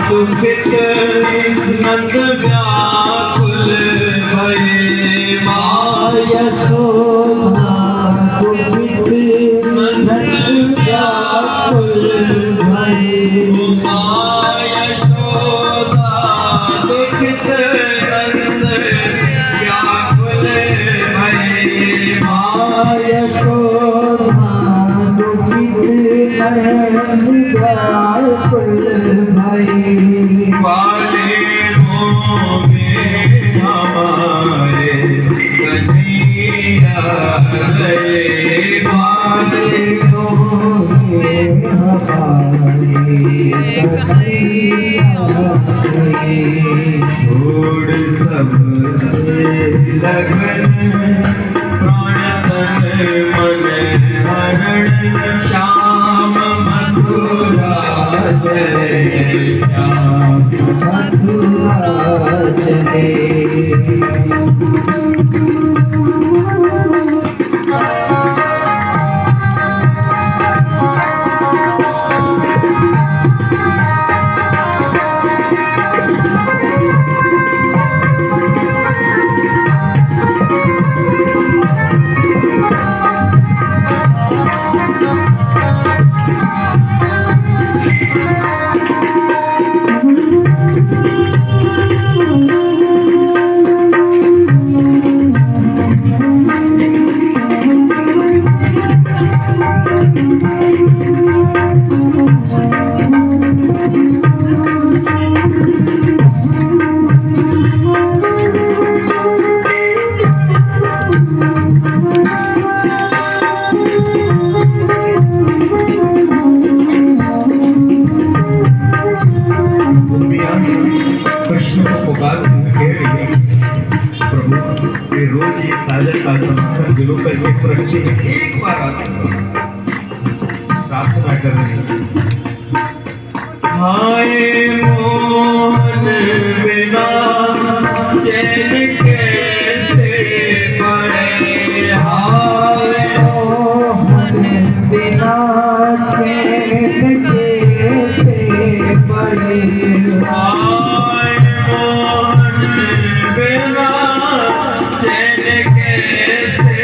दुखित नंद व्याकुल भये माँ यशोदा दुखित नंद व्याकुल भये माँ यशोदा दुखित नंद व्याकुल भये माँ यशोदा दुखित नंद व्याकुल भये वाले होंगे हमारे कन्हैया गए वाले होंगे हमारे कन्हैया गए छोड़ सबसे लगन प्राण तन मन हरण श्याम मथुरा चले श्याम मथुरा चले कृष्ण को पुकार कह रही प्रभु ये रोज ये ताजर का समर्थन दिलों पर के प्रगति एक बार आते प्रार्थना कर रही हाय मोहन बिना चैन कैसे पड़े हाय मोहन बिना चैन कैसे पड़े हाय मोहन बिना चैन कैसे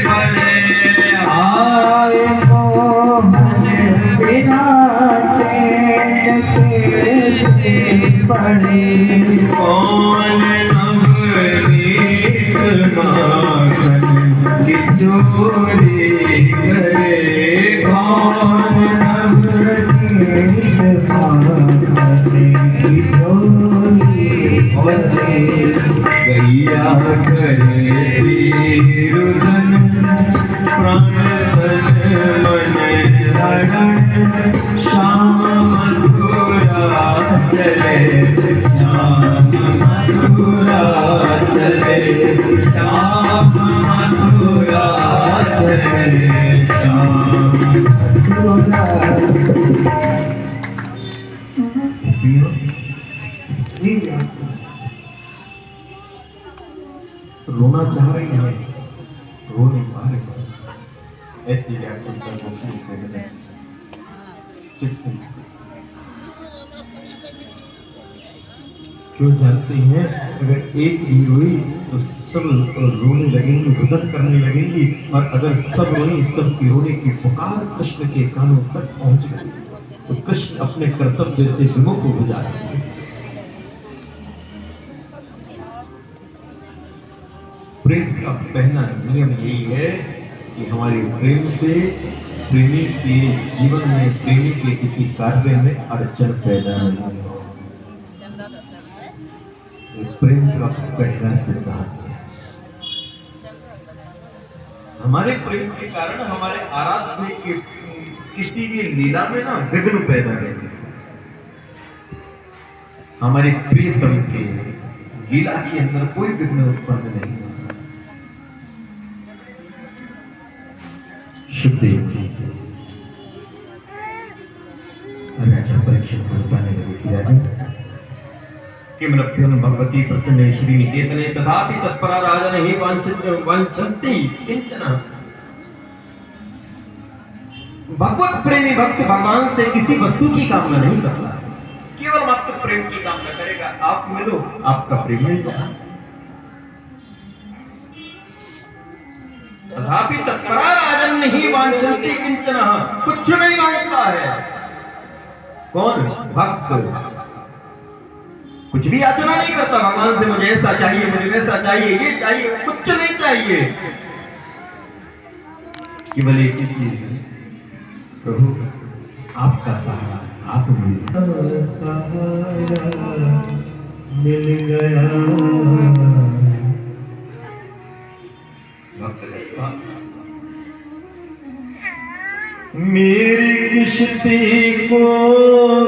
पड़े हाय मोहन बिना चैन कैसे पड़े कौन नवनीत माखन की चोरी करे कौन नवनीत माखन की चोरी करे गैया करे रुदन प्राण तन मन हरण श्याम मथुरा चले श्याम मथुरा चले श्याम मथुरा चले श्याम रोना चाह रही है रो नहीं पा रही ऐसी व्याकुलता को शुरू कर दें क्यों जानते हैं अगर एक भी रोई तो सब रोने लगेंगी रुदन करने लगेंगी और अगर सब रोई सब की रोने की पुकार कृष्ण के कानों तक पहुंच गई तो कृष्ण अपने कर्तव्य से विमुख हो जाएंगे प्रेम का पहला नियम यही है कि हमारे प्रेम से प्रेमी के जीवन में प्रेमी के किसी कार्य में अड़चन पैदा नहीं हो प्रेम का पहला सिद्धांत है हमारे प्रेम के कारण हमारे आराध्य के किसी भी लीला में ना विघ्न पैदा नहीं हमारे प्रियतम के लीला के अंदर कोई विघ्न उत्पन्न नहीं सुखदेव राजा परीक्षित को बताने लगे कि राजा किमलभ्यं भगवती प्रसन्ने श्रीनिकेतने तथापि तत्परा राजन हि वांछन्ति किंचन भगवत प्रेमी भक्त भगवान से किसी वस्तु की कामना नहीं करता केवल मात्र भक्त प्रेम की कामना करेगा, आप मिलो, आपका प्रेम मिल जाए। तथापि तत्परा राजन नहीं वांछन्ति किंचन, कुछ नहीं मांगता है कौन? भक्त। कुछ भी याचना नहीं करता भगवान से, मुझे ऐसा चाहिए, मुझे वैसा चाहिए, ये चाहिए, कुछ नहीं चाहिए। केवल एक ही चीज है, प्रभु आपका सहारा, आप मिल सहारा मिल गया। मेरी किश्ती को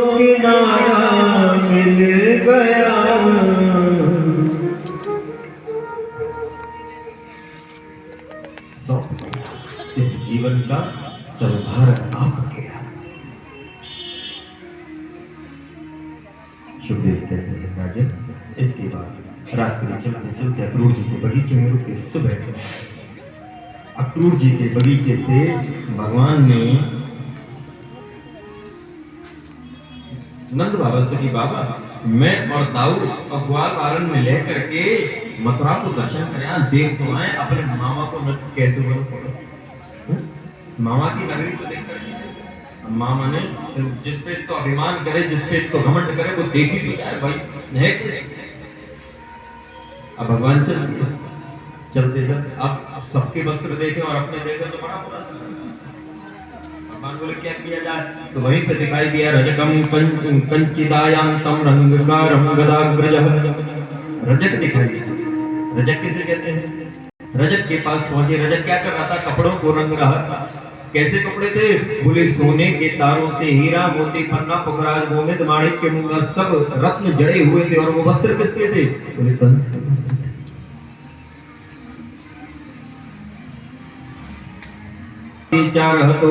किनारा मिल गया, इस जीवन का सर्वभार आपके है। सुखदेव कहते हैं राजन, इसके बाद रात्रि चलते चलते अक्रूर जी के बगीचे में रुके। सुबह अक्रूर जी के बगीचे से भगवान ने नंद बाबा से कि बाबा मैं और दाऊद और ग्वाल वालन में लेकर के मथुरा को दर्शन करें, देख तो आए अपने मामा को न कैसे बोलो, मामा की नगरी को देख कर मामा ने जिस पे तो अभिमान करे, जिस पे तो घमंड करे, वो देख ही तो जाए भाई है किस। अब भगवान चलते चलते अब सबके वस्त्र देखे और अपने देखे तो बड़ा बुरा सा। भगवान बोले क्या किया जाए, तो वहीं पे दिखाई दिया रजकम कंचिदायांतम रंगकारम गदाग्रजः। रजक दिखाई दिया। रजक किसे कहते हैं? रजक के पास पहुंचे। रजक क्या कर रहा था? कपड़ों को रंग रहा था। कैसे कपड़े थे? बोले सोने के तारों से, हीरा मोती पन्ना पुखराज गोमित माणिक्य मूंगा सब रत्न जड़े हुए थे। और वो वस्त्र किसके थे? बोले कंस के वस्त्र थे। तो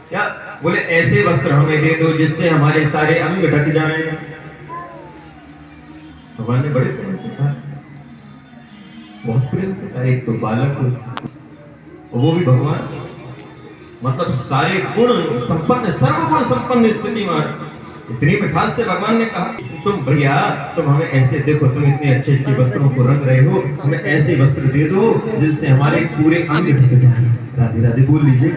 क्या बोले ऐसे वस्त्र हमें दे दो जिससे हमारे सारे अंग ढक जाएं। भगवान ने बड़े प्रेम से कहा, बहुत प्रेम से कहा। एक तो बालक, वो भी भगवान, मतलब सारे गुण संपन्न, सर्वगुण संपन्न स्थितिमान। इतनी मिठास से भगवान ने कहा, तुम भैया तुम हमें ऐसे देखो, तुम इतने अच्छे अच्छे वस्त्रों को रंग रहे हो, हमें ऐसे वस्त्र दे दो जिनसे हमारे पूरे अंग ढक जाए। राधे राधे बोल लीजिए।